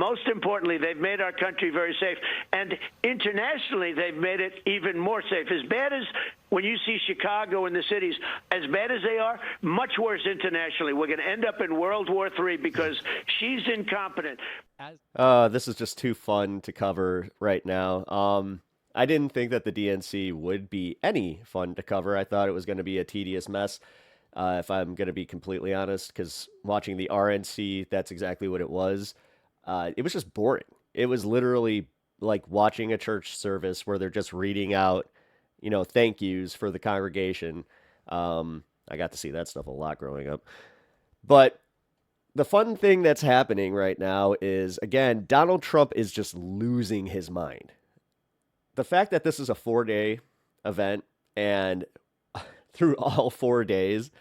most importantly, they've made our country very safe. And internationally, they've made it even more safe. As bad as when you see Chicago and the cities, as bad as they are, much worse internationally. We're going to end up in World War III because she's incompetent. This is just too fun to cover right now. I didn't think that the DNC would be any fun to cover. I thought it was going to be a tedious mess, if I'm going to be completely honest, because watching the RNC, that's exactly what it was. It was just boring. It was literally like watching a church service where they're just reading out, thank yous for the congregation. I got to see that stuff a lot growing up. But the fun thing that's happening right now is, again, Donald Trump is just losing his mind. The fact that this is a 4-day event, and through all 4 days,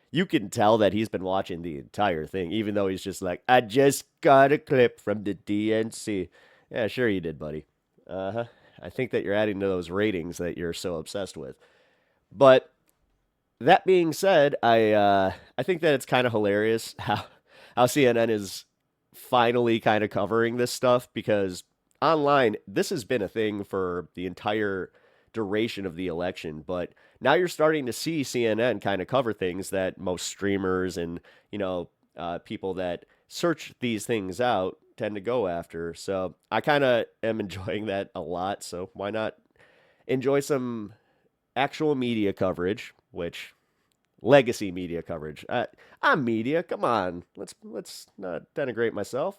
you can tell that he's been watching the entire thing, even though he's just like, I just got a clip from the DNC. Yeah, sure you did, buddy. I think that you're adding to those ratings that you're so obsessed with. But that being said, I think that it's kind of hilarious how CNN is finally kind of covering this stuff, because online, this has been a thing for the entire duration of the election, but now you're starting to see CNN kind of cover things that most streamers and, people that search these things out tend to go after. So I kind of am enjoying that a lot. So why not enjoy some actual media coverage, which legacy media coverage. I'm media. Come on. Let's not denigrate myself.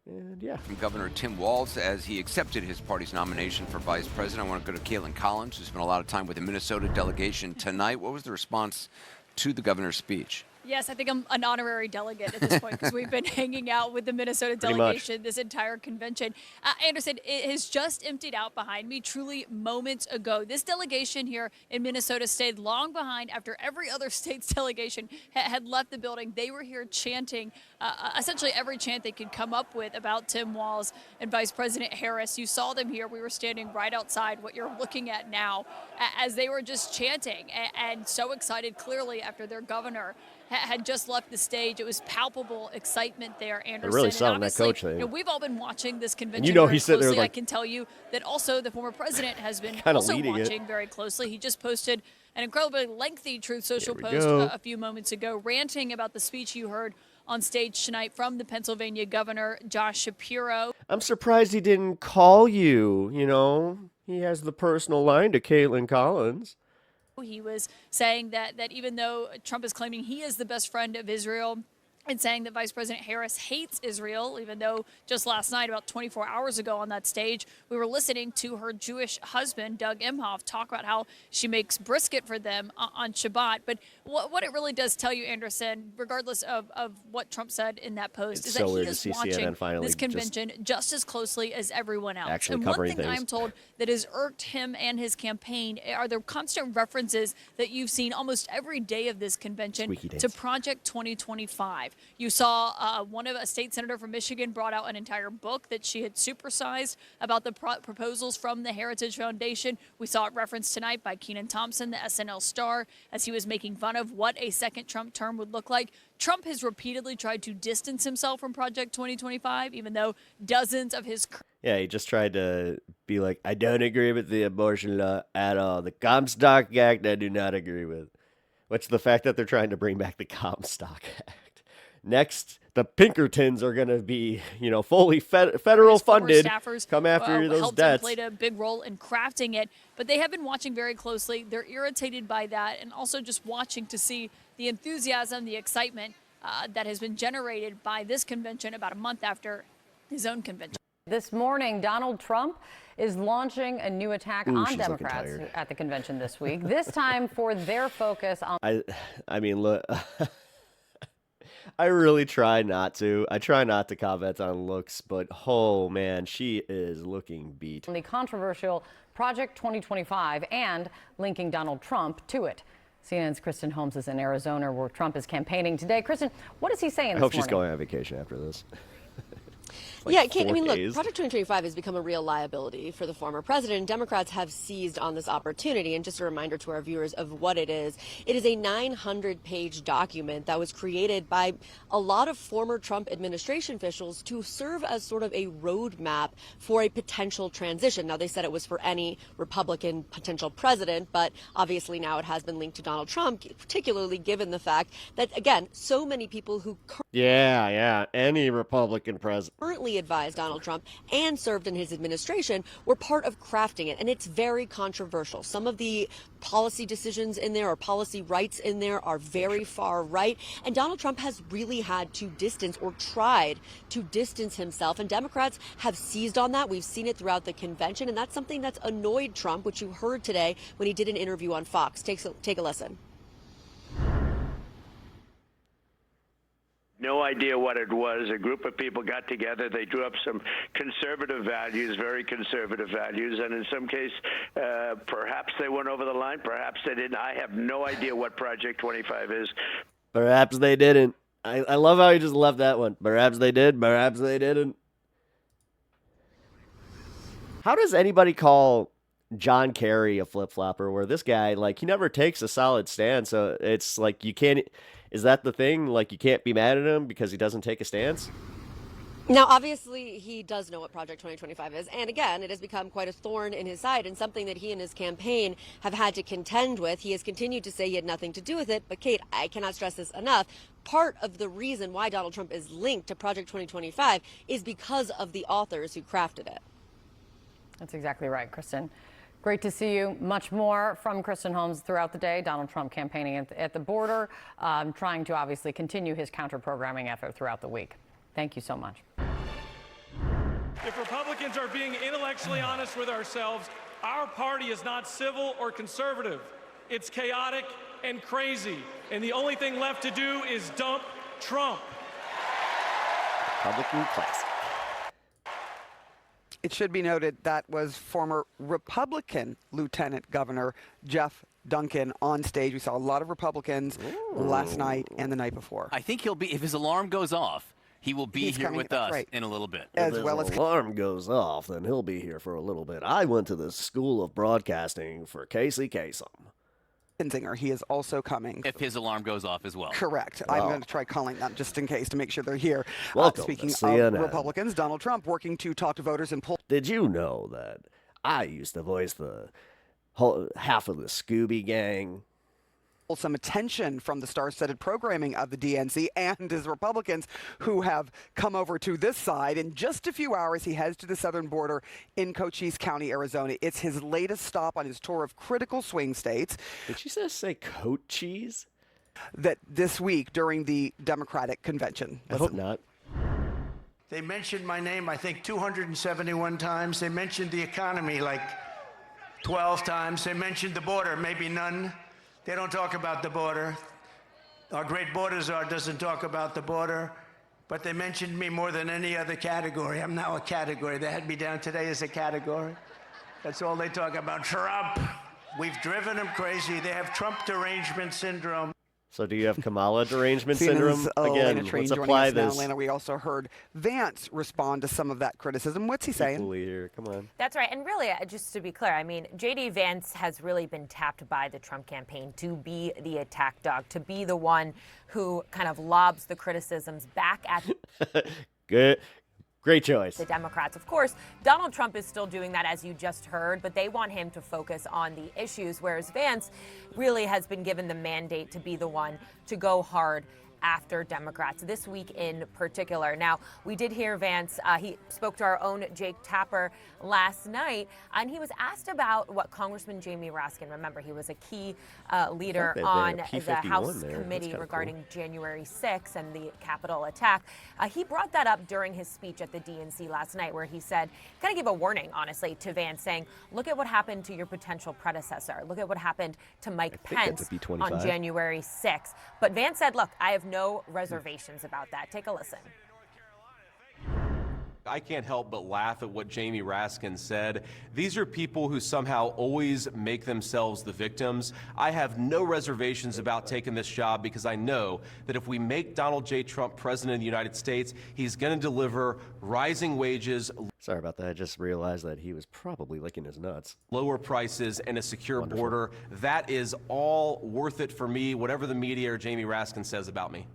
And yeah. From Governor Tim Walz as he accepted his party's nomination for vice president. I want to go to Caitlin Collins, who spent a lot of time with the Minnesota delegation tonight. What was the response to the governor's speech? Yes, I think I'm an honorary delegate at this point because we've been hanging out with the Minnesota delegation this entire convention. Anderson, it has just emptied out behind me truly moments ago. This delegation here in Minnesota stayed long behind after every other state's delegation had left the building. They were here chanting essentially every chant they could come up with about Tim Walz and Vice President Harris. You saw them here. We were standing right outside what you're looking at now as they were just chanting and so excited clearly after their governor had just left the stage. It was palpable excitement there, Anderson. They're really selling that coach thing. We've all been watching this convention he's sitting there like, I can tell you that also the former president has been also watching very closely. He just posted an incredibly lengthy Truth Social post a few moments ago, ranting about the speech you heard on stage tonight from the Pennsylvania governor, Josh Shapiro. I'm surprised he didn't call you, He has the personal line to Caitlin Collins. He was saying that even though Trump is claiming he is the best friend of Israel and saying that Vice President Harris hates Israel, even though just last night, about 24 hours ago on that stage, we were listening to her Jewish husband, Doug Emhoff, talk about how she makes brisket for them on Shabbat. But what it really does tell you, Anderson, regardless of what Trump said in that post, is that he is watching this convention just as closely as everyone else. And one thing I'm told that has irked him and his campaign are the constant references that you've seen almost every day of this convention to Project 2025. You saw a state senator from Michigan brought out an entire book that she had supersized about the proposals from the Heritage Foundation. We saw it referenced tonight by Kenan Thompson, the SNL star, as he was making fun of what a second Trump term would look like. Trump has repeatedly tried to distance himself from Project 2025, even though dozens of his... Yeah, he just tried to be like, I don't agree with the abortion law at all. The Comstock Act, I do not agree with. Which the fact that they're trying to bring back the Comstock Act. Next, the Pinkertons are going to be, fully federal funded. Staffers come after those debts. Played a big role in crafting it, but they have been watching very closely. They're irritated by that, and also just watching to see the enthusiasm, the excitement that has been generated by this convention about a month after his own convention. This morning, Donald Trump is launching a new attack on Democrats at the convention this week. This time for their focus on. I mean, look. I really try not to. I try not to comment on looks, but oh man, she is looking beat. The controversial Project 2025 and linking Donald Trump to it. CNN's Kristen Holmes is in Arizona, where Trump is campaigning today. Kristen, what is he saying this morning? I hope she's going on vacation after this. Like yeah, Kate, I mean, look, days. Project 2025 has become a real liability for the former president. Democrats have seized on this opportunity. And just a reminder to our viewers of what it is a 900-page document that was created by a lot of former Trump administration officials to serve as sort of a roadmap for a potential transition. Now, they said it was for any Republican potential president, but obviously now it has been linked to Donald Trump, particularly given the fact that, again, so many people who any Republican president currently advised Donald Trump and served in his administration were part of crafting it. And it's very controversial. Some of the policy decisions in there or policy rights in there are very far right. And Donald Trump has really had to distance or tried to distance himself. And Democrats have seized on that. We've seen it throughout the convention. And that's something that's annoyed Trump, which you heard today when he did an interview on Fox. Take a listen. No idea what it was. A group of people got together. They drew up some conservative values, very conservative values, and in some case, perhaps they went over the line, perhaps they didn't. I have no idea what Project 25 is. Perhaps they didn't. I love how he just left that one. Perhaps they did, perhaps they didn't. How does anybody call John Kerry a flip-flopper where this guy, like, he never takes a solid stand, so it's like you can't... Is that the thing? Like, you can't be mad at him because he doesn't take a stance? Now, obviously, he does know what Project 2025 is. And again, it has become quite a thorn in his side and something that he and his campaign have had to contend with. He has continued to say he had nothing to do with it. But, Kate, I cannot stress this enough. Part of the reason why Donald Trump is linked to Project 2025 is because of the authors who crafted it. That's exactly right, Kristen. Great to see you. Much more from Kristen Holmes throughout the day. Donald Trump campaigning at the border, trying to obviously continue his counter-programming effort throughout the week. Thank you so much. If Republicans are being intellectually honest with ourselves, our party is not civil or conservative. It's chaotic and crazy. And the only thing left to do is dump Trump. Republican classic. It should be noted that was former Republican Lieutenant Governor Jeff Duncan on stage. We saw a lot of Republicans last night and the night before. I think he'll be, if his alarm goes off, he will be here with us in a little bit. As If well his as alarm goes off, then he'll be here for a little bit. I went to the School of Broadcasting for Casey Kasem. Kinzinger. He is also coming. If his alarm goes off as well. Correct. I'm going to try calling them just in case to make sure they're here. Welcome Speaking to of CNN. Republicans, Donald Trump working to talk to voters and pull. Did you know that I used to voice the whole half of the Scooby Gang? Some attention from the star-studded programming of the DNC and his Republicans who have come over to this side. In just a few hours, he heads to the southern border in Cochise County, Arizona. It's his latest stop on his tour of critical swing states. Did you just say coat cheese? That this week during the Democratic convention. I hope not. They mentioned my name, I think, 271 times. They mentioned the economy like 12 times. They mentioned the border, maybe none. They don't talk about the border. Our great border czar doesn't talk about the border, but they mentioned me more than any other category. I'm now a category. They had me down today as a category. That's all they talk about. Trump. We've driven them crazy. They have Trump derangement syndrome. So do you have Kamala derangement syndrome? Again, let's apply this. Now, Lana, we also heard Vance respond to some of that criticism. What's he saying? Equally here. Come on. That's right. And really, just to be clear, I mean, J.D. Vance has really been tapped by the Trump campaign to be the attack dog, to be the one who kind of lobs the criticisms back at Good. Great choice. the Democrats. Of course, Donald Trump is still doing that, as you just heard, but they want him to focus on the issues, whereas Vance really has been given the mandate to be the one to go hard after Democrats this week in particular. Now, we did hear Vance. He spoke to our own Jake Tapper last night, and he was asked about what Congressman Jamie Raskin, remember, he was a key leader on the House committee regarding January 6th and the Capitol attack. He brought that up during his speech at the DNC last night, where he said, kind of gave a warning, honestly, to Vance, saying, look at what happened to your potential predecessor. Look at what happened to Mike Pence on January 6th. But Vance said, look, I have no reservations about that. Take a listen. I can't help but laugh at what Jamie Raskin said. These are people who somehow always make themselves the victims. I have no reservations about taking this job because I know that if we make Donald J. Trump president of the United States, he's going to deliver rising wages. Sorry about that. I just realized that he was probably licking his nuts. Lower prices and a secure border. That is all worth it for me, whatever the media or Jamie Raskin says about me.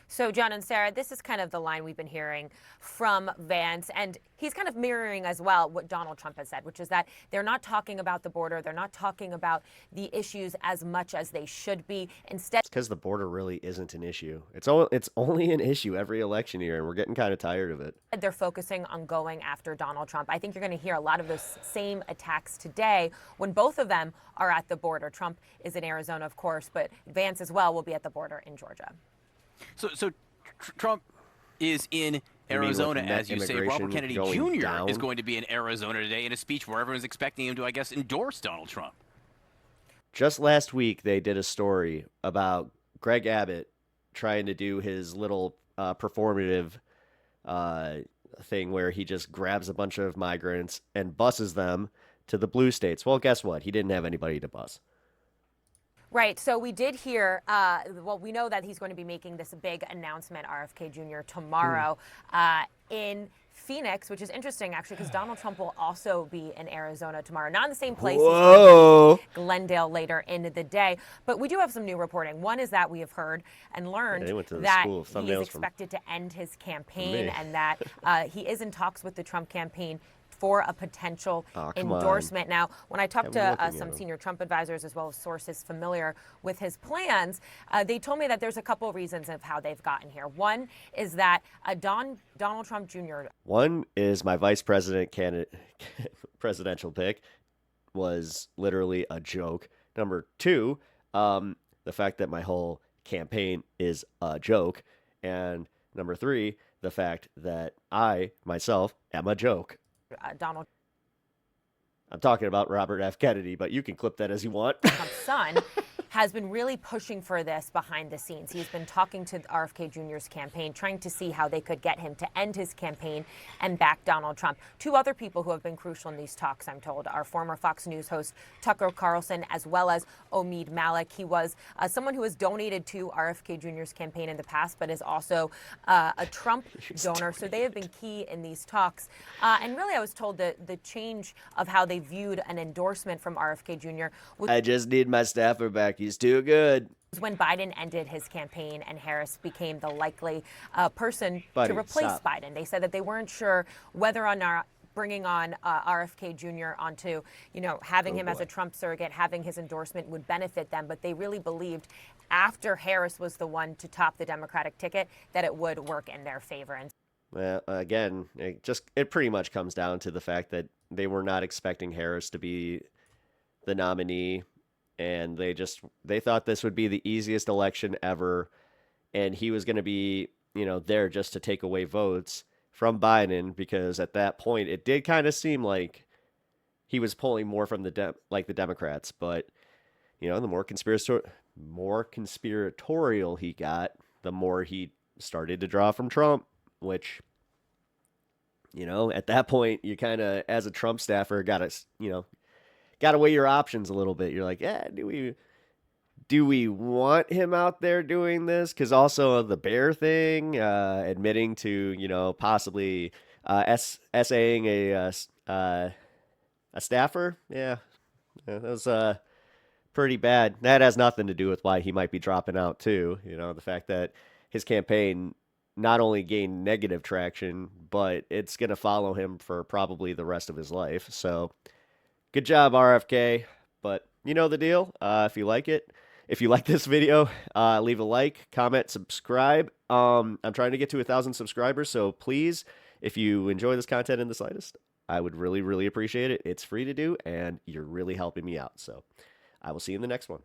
So, John and Sarah, this is kind of the line we've been hearing from Vance, and he's kind of mirroring as well what Donald Trump has said, which is that they're not talking about the border. They're not talking about the issues as much as they should be. Instead, it's because the border really isn't an issue. It's only an issue every election year, and we're getting kind of tired of it. They're focusing on going after Donald Trump. I think you're going to hear a lot of those same attacks today when both of them are at the border. Trump is in Arizona, of course, but Vance as well will be at the border in Georgia. So Trump is in Arizona, as you say. Robert Kennedy Jr. is going to be in Arizona today in a speech where everyone's expecting him to, I guess, endorse Donald Trump. Just last week, they did a story about Greg Abbott trying to do his little performative thing where he just grabs a bunch of migrants and buses them to the blue states. Well, guess what? He didn't have anybody to bus. Right. So we did hear, well, we know that he's going to be making this big announcement, RFK Jr., tomorrow in Phoenix, which is interesting, actually, because Donald Trump will also be in Arizona tomorrow. Not in the same place. Whoa. He's going to Glendale later in the day. But we do have some new reporting. One is that we have heard and learned that he is expected to end his campaign and that he is in talks with the Trump campaign for a potential endorsement. Now, when I talked to some senior Trump advisors as well as sources familiar with his plans, they told me that there's a couple reasons of how they've gotten here. One is that Donald Trump Jr. One is my vice president presidential pick was literally a joke. Number two, the fact that my whole campaign is a joke. And number three, the fact that I, myself, am a joke. Donald. I'm talking about Robert F. Kennedy, but you can clip that as you want. Trump's son has been really pushing for this behind the scenes. He's been talking to RFK Jr.'s campaign, trying to see how they could get him to end his campaign and back Donald Trump. Two other people who have been crucial in these talks, I'm told, are former Fox News host Tucker Carlson as well as Omid Malik. He was someone who has donated to RFK Jr.'s campaign in the past, but is also a Trump donor. So they have been key in these talks. And really, I was told that the change of how they viewed an endorsement from RFK Jr. was, I just need my staffer back. He's too good. When Biden ended his campaign and Harris became the likely person to replace Biden. They said that they weren't sure whether or not bringing on RFK Jr. onto, having him as a Trump surrogate, having his endorsement would benefit them. But they really believed after Harris was the one to top the Democratic ticket that it would work in their favor. And well, again, it pretty much comes down to the fact that they were not expecting Harris to be the nominee. And they thought this would be the easiest election ever. And he was going to be, there just to take away votes from Biden, because at that point it did kind of seem like he was pulling more from the Democrats. But, the more conspiratorial he got, the more he started to draw from Trump, which, at that point you kind of, as a Trump staffer, got to weigh your options a little bit. You're like, do we want him out there doing this? Because also the bear thing, admitting to, possibly essaying a staffer. Yeah, that was pretty bad. That has nothing to do with why he might be dropping out too. The fact that his campaign not only gained negative traction, but it's going to follow him for probably the rest of his life. So good job, RFK. But you know the deal. If you like this video, leave a like, comment, subscribe. I'm trying to get to 1,000 subscribers, so please, if you enjoy this content in the slightest, I would really, really appreciate it. It's free to do, and you're really helping me out. So I will see you in the next one.